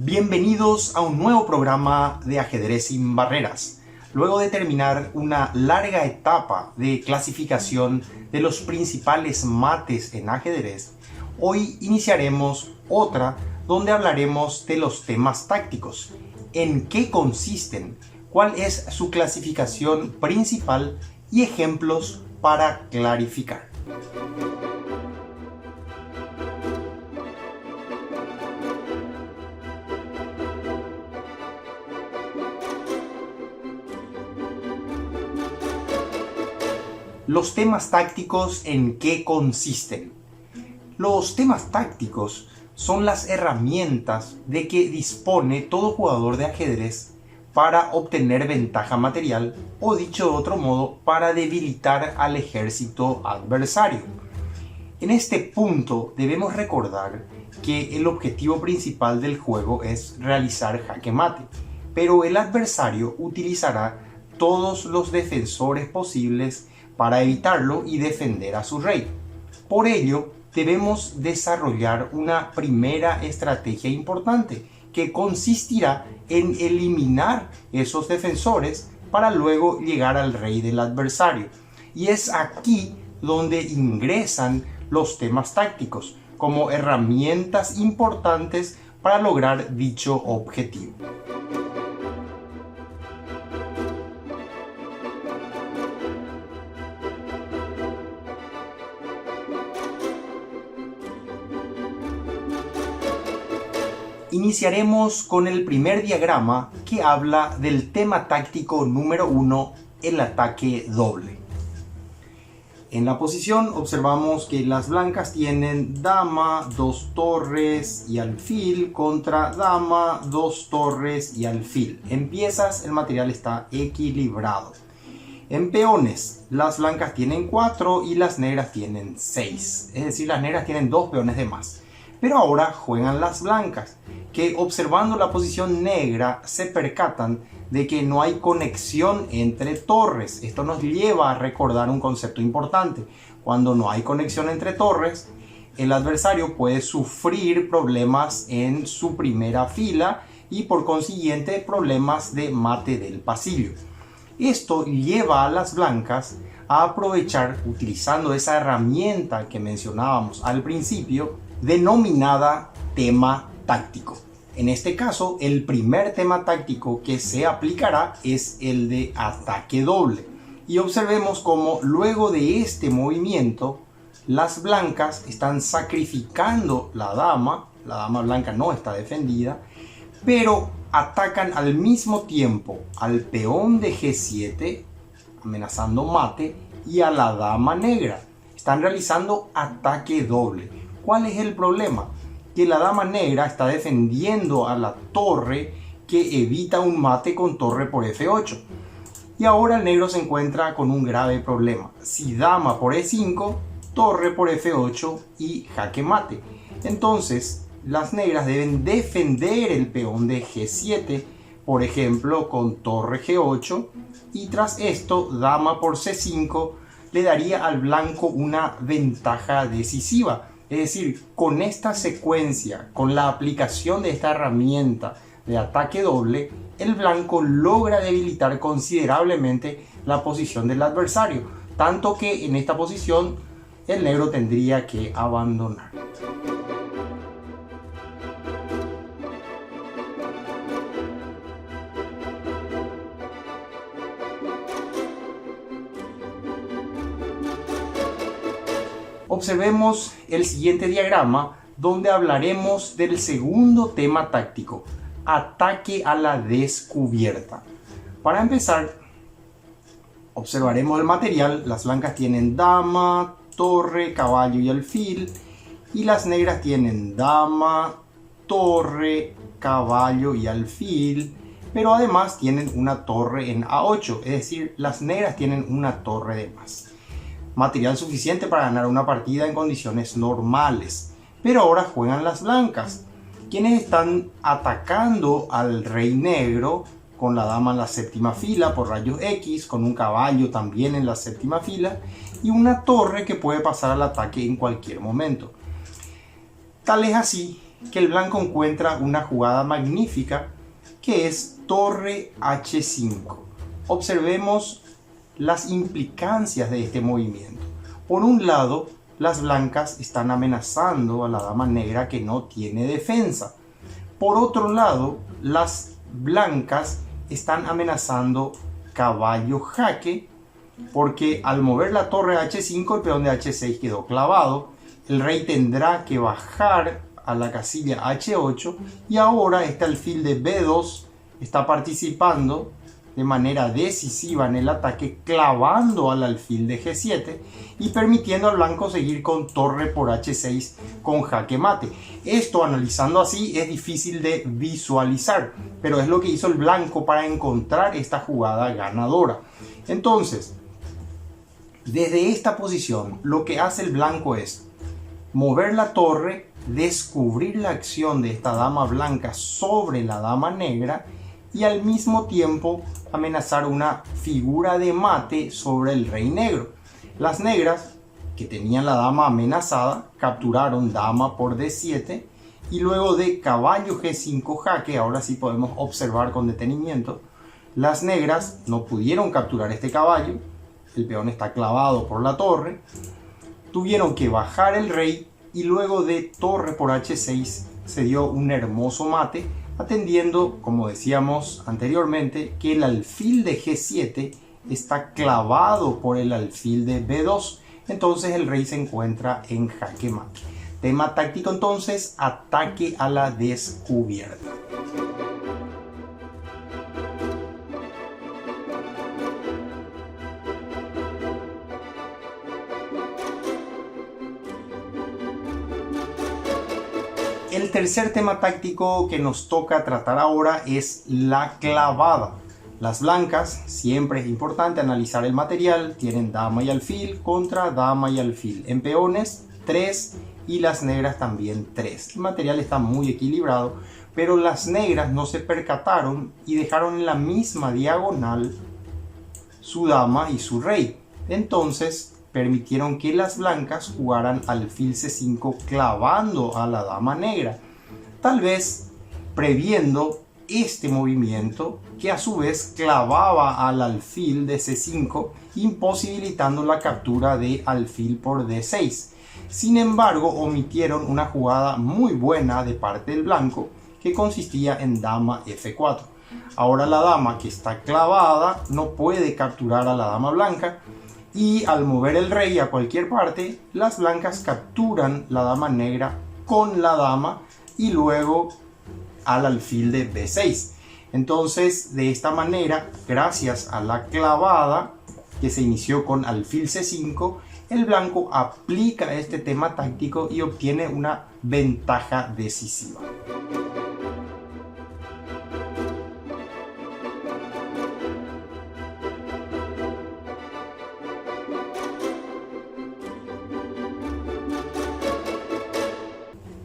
Bienvenidos a un nuevo programa de Ajedrez sin Barreras. Luego de terminar una larga etapa de clasificación de los principales mates en ajedrez, hoy iniciaremos otra donde hablaremos de los temas tácticos, en qué consisten, cuál es su clasificación principal y ejemplos para clarificar. Los temas tácticos, ¿en qué consisten? Los temas tácticos son las herramientas de que dispone todo jugador de ajedrez para obtener ventaja material o, dicho de otro modo, para debilitar al ejército adversario. En este punto debemos recordar que el objetivo principal del juego es realizar jaque mate, pero el adversario utilizará todos los defensores posibles para evitarlo y defender a su rey. Por ello, debemos desarrollar una primera estrategia importante que consistirá en eliminar esos defensores para luego llegar al rey del adversario. Y es aquí donde ingresan los temas tácticos como herramientas importantes para lograr dicho objetivo. Iniciaremos con el primer diagrama que habla del tema táctico número 1, el ataque doble. En la posición observamos que las blancas tienen dama, 2 torres y alfil contra dama, 2 torres y alfil. En piezas el material está equilibrado. En peones, las blancas tienen 4 y las negras tienen 6. Es decir, las negras tienen 2 peones de más. Pero ahora juegan las blancas, que observando la posición negra se percatan de que no hay conexión entre torres. Esto nos lleva a recordar un concepto importante. Cuando no hay conexión entre torres, el adversario puede sufrir problemas en su primera fila y por consiguiente problemas de mate del pasillo. Esto lleva a las blancas a aprovechar, utilizando esa herramienta que mencionábamos al principio, denominada tema táctico. En este caso, el primer tema táctico que se aplicará es el de ataque doble. Y observemos cómo luego de este movimiento, las blancas están sacrificando la dama blanca no está defendida, pero atacan al mismo tiempo al peón de G7, amenazando mate, y a la dama negra. Están realizando ataque doble. ¿Cuál es el problema? Que la dama negra está defendiendo a la torre que evita un mate con torre por F8. Y ahora el negro se encuentra con un grave problema. Si dama por E5, torre por F8 y jaque mate. Entonces, las negras deben defender el peón de G7, por ejemplo, con torre G8. Y tras esto, dama por C5 le daría al blanco una ventaja decisiva. Es decir, con esta secuencia, con la aplicación de esta herramienta de ataque doble, el blanco logra debilitar considerablemente la posición del adversario, tanto que en esta posición el negro tendría que abandonar. Observemos el siguiente diagrama donde hablaremos del segundo tema táctico, ataque a la descubierta. Para empezar, observaremos el material. Las blancas tienen dama, torre, caballo y alfil, y las negras tienen dama, torre, caballo y alfil, pero además tienen una torre en A8, es decir, las negras tienen una torre de más. Material suficiente para ganar una partida en condiciones normales. Pero ahora juegan las blancas, quienes están atacando al rey negro con la dama en la séptima fila por rayos X, con un caballo también en la séptima fila y una torre que puede pasar al ataque en cualquier momento. Tal es así que el blanco encuentra una jugada magnífica que es torre H5. Observemos las implicancias de este movimiento. Por un lado, las blancas están amenazando a la dama negra que no tiene defensa. Por otro lado, las blancas están amenazando caballo jaque, porque al mover la torre H5 el peón de H6 quedó clavado. El rey tendrá que bajar a la casilla H8 y ahora este alfil de B2 está participando de manera decisiva en el ataque, clavando al alfil de G7 y permitiendo al blanco seguir con torre por H6 con jaque mate. Esto, analizando así, es difícil de visualizar, pero es lo que hizo el blanco para encontrar esta jugada ganadora. Entonces, desde esta posición, lo que hace el blanco es mover la torre, descubrir la acción de esta dama blanca sobre la dama negra y al mismo tiempo amenazar una figura de mate sobre el rey negro. Las negras, que tenían la dama amenazada, capturaron dama por D7 y luego de caballo G5 jaque, ahora sí podemos observar con detenimiento, las negras no pudieron capturar este caballo, el peón está clavado por la torre, tuvieron que bajar el rey y luego de torre por H6 se dio un hermoso mate, atendiendo, como decíamos anteriormente, que el alfil de G7 está clavado por el alfil de B2. Entonces el rey se encuentra en jaque mate. Tema táctico entonces, ataque a la descubierta. El tercer tema táctico que nos toca tratar ahora es la clavada. Las blancas, siempre es importante analizar el material, tienen dama y alfil contra dama y alfil. En peones 3 y las negras también 3. El material está muy equilibrado, pero las negras no se percataron y dejaron en la misma diagonal su dama y su rey. Entonces permitieron que las blancas jugaran alfil C5 clavando a la dama negra, tal vez previendo este movimiento que a su vez clavaba al alfil de C5, imposibilitando la captura de alfil por D6. Sin embargo, omitieron una jugada muy buena de parte del blanco que consistía en dama F4. Ahora la dama que está clavada no puede capturar a la dama blanca, y al mover el rey a cualquier parte, las blancas capturan la dama negra con la dama y luego al alfil de B6. Entonces, de esta manera, gracias a la clavada que se inició con alfil C5, el blanco aplica este tema táctico y obtiene una ventaja decisiva.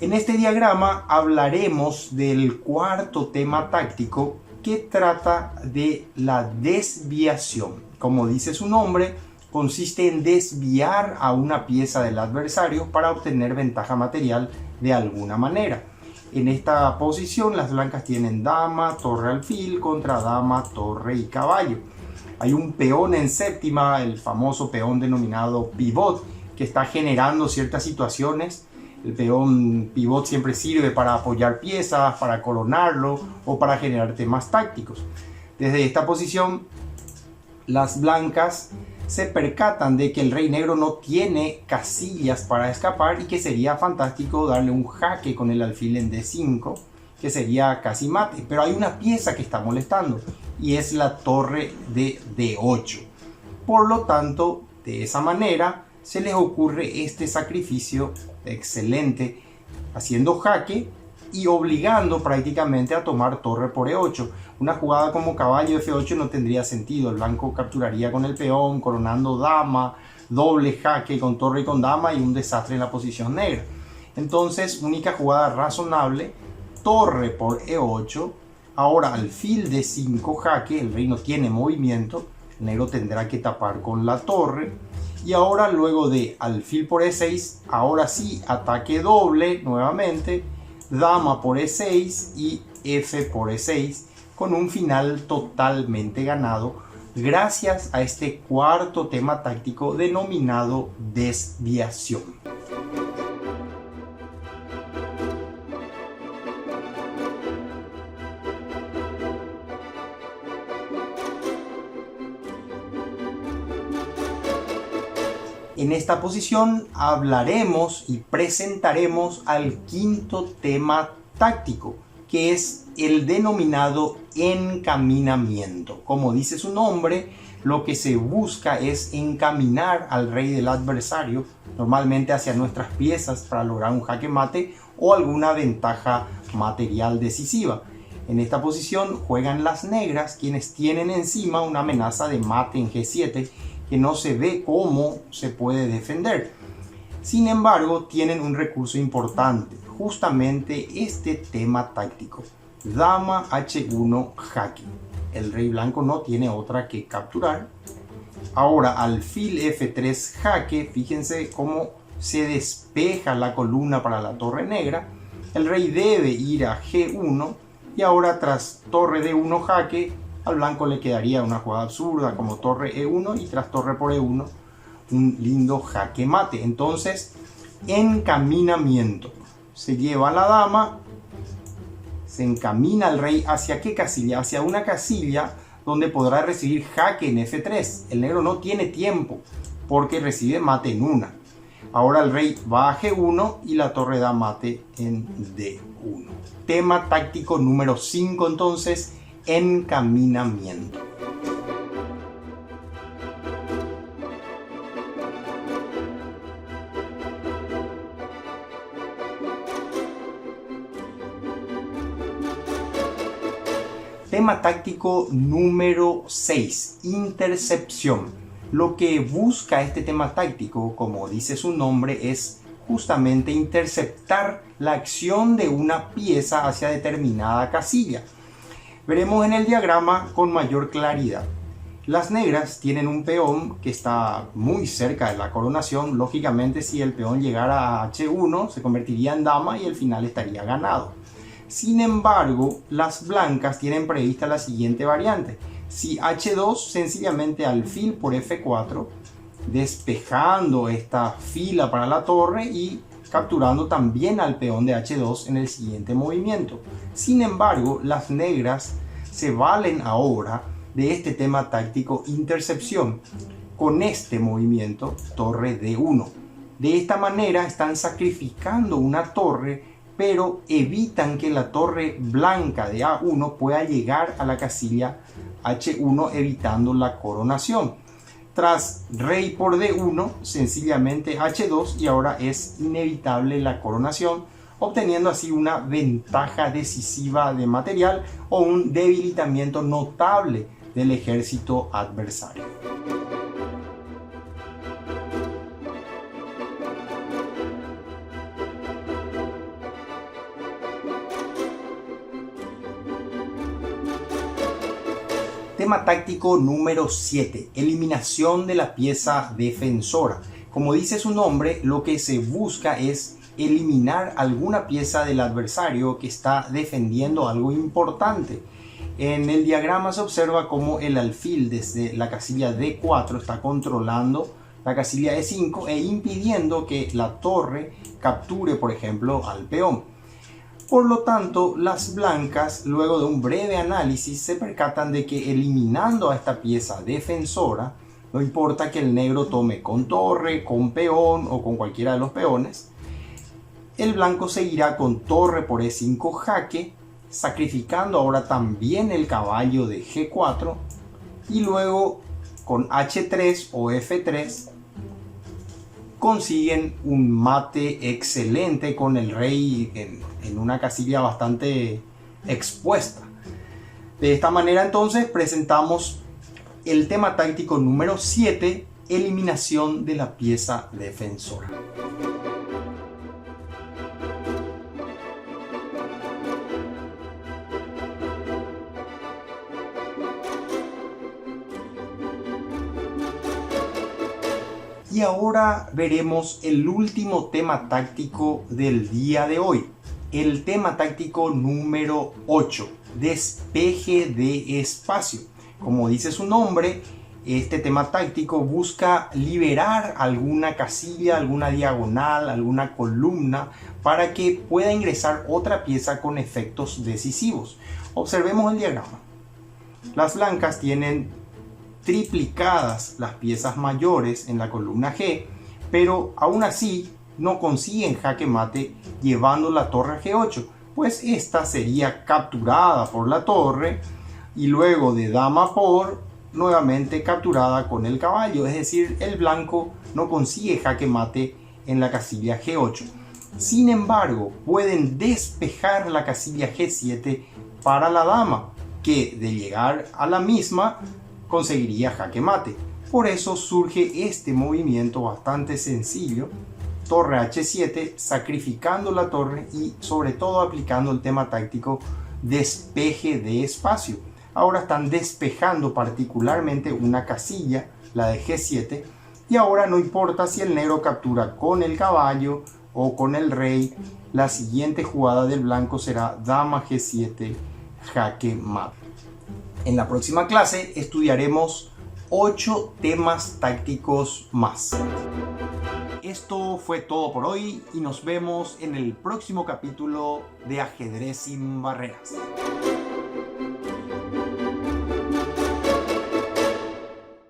En este diagrama hablaremos del cuarto tema táctico que trata de la desviación. Como dice su nombre, consiste en desviar a una pieza del adversario para obtener ventaja material de alguna manera. En esta posición las blancas tienen dama, torre, alfil contra dama, torre y caballo. Hay un peón en séptima, el famoso peón denominado pivot, que está generando ciertas situaciones. El peón pivot siempre sirve para apoyar piezas, para coronarlo o para generar temas tácticos. Desde esta posición, las blancas se percatan de que el rey negro no tiene casillas para escapar y que sería fantástico darle un jaque con el alfil en D5, que sería casi mate. Pero hay una pieza que está molestando y es la torre de D8. Por lo tanto, de esa manera se les ocurre este sacrificio excelente, haciendo jaque y obligando prácticamente a tomar torre por E8. Una jugada como caballo F8 no tendría sentido. El blanco capturaría con el peón, coronando dama, doble jaque con torre y con dama y un desastre en la posición negra. Entonces, única jugada razonable, torre por E8. Ahora alfil de 5 jaque, el rey no tiene movimiento, el negro tendrá que tapar con la torre. Y ahora luego de alfil por E6, ahora sí ataque doble nuevamente, dama por e6 y f por e6, con un final totalmente ganado gracias a este cuarto tema táctico denominado desviación. En esta posición hablaremos y presentaremos al quinto tema táctico, que es el denominado encaminamiento. Como dice su nombre, lo que se busca es encaminar al rey del adversario, normalmente hacia nuestras piezas, para lograr un jaque mate o alguna ventaja material decisiva. En esta posición juegan las negras, quienes tienen encima una amenaza de mate en G7 que no se ve cómo se puede defender. Sin embargo, tienen un recurso importante, justamente este tema táctico: dama H1 jaque. El rey blanco no tiene otra que capturar. Ahora alfil F3 jaque, fíjense cómo se despeja la columna para la torre negra. El rey debe ir a G1 y ahora tras torre D1 jaque, al blanco le quedaría una jugada absurda como torre E1 y tras torre por E1 un lindo jaque mate. Entonces, encaminamiento. Se lleva a la dama, se encamina el rey ¿hacia qué casilla? Hacia una casilla donde podrá recibir jaque en F3. El negro no tiene tiempo porque recibe mate en una. Ahora el rey va a G1 y la torre da mate en D1. Tema táctico número 5 entonces, encaminamiento. Tema táctico número 6, intercepción. Lo que busca este tema táctico, como dice su nombre, es justamente interceptar la acción de una pieza hacia determinada casilla. Veremos en el diagrama con mayor claridad. Las negras tienen un peón que está muy cerca de la coronación. Lógicamente, si el peón llegara a H1, se convertiría en dama y el final estaría ganado. Sin embargo, las blancas tienen prevista la siguiente variante. Si H2, sencillamente alfil por F4, despejando esta fila para la torre y capturando también al peón de H2 en el siguiente movimiento. Sin embargo, las negras se valen ahora de este tema táctico intercepción con este movimiento torre D1. De esta manera están sacrificando una torre, pero evitan que la torre blanca de A1 pueda llegar a la casilla H1, evitando la coronación. Tras rey por D1, sencillamente H2 y ahora es inevitable la coronación, obteniendo así una ventaja decisiva de material o un debilitamiento notable del ejército adversario. Tema táctico número 7, eliminación de la pieza defensora. Como dice su nombre, lo que se busca es eliminar alguna pieza del adversario que está defendiendo algo importante. En el diagrama se observa cómo el alfil desde la casilla D4 está controlando la casilla E5 e impidiendo que la torre capture, por ejemplo, al peón. Por lo tanto, las blancas, luego de un breve análisis, se percatan de que eliminando a esta pieza defensora, no importa que el negro tome con torre, con peón o con cualquiera de los peones, el blanco seguirá con torre por E5 jaque, sacrificando ahora también el caballo de G4 y luego con H3 o F3 consiguen un mate excelente con el rey en una casilla bastante expuesta. De esta manera entonces presentamos el tema táctico número 7, eliminación de la pieza defensora. Y ahora veremos el último tema táctico del día de hoy, el tema táctico número 8, despeje de espacio. Como dice su nombre, este tema táctico busca liberar alguna casilla, alguna diagonal, alguna columna para que pueda ingresar otra pieza con efectos decisivos. Observemos el diagrama. Las blancas tienen triplicadas las piezas mayores en la columna G, pero aún así no consiguen jaque mate llevando la torre a G8, pues esta sería capturada por la torre y luego de dama por nuevamente capturada con el caballo, es decir, el blanco no consigue jaque mate en la casilla G8. Sin embargo, pueden despejar la casilla G7 para la dama, que de llegar a la misma conseguiría jaque mate. Por eso surge este movimiento bastante sencillo, torre H7, sacrificando la torre y sobre todo aplicando el tema táctico despeje de espacio. Ahora están despejando particularmente una casilla, la de G7, y ahora no importa si el negro captura con el caballo o con el rey, la siguiente jugada del blanco será dama G7, jaque mate. En la próxima clase estudiaremos 8 temas tácticos más. Esto fue todo por hoy y nos vemos en el próximo capítulo de Ajedrez sin Barreras.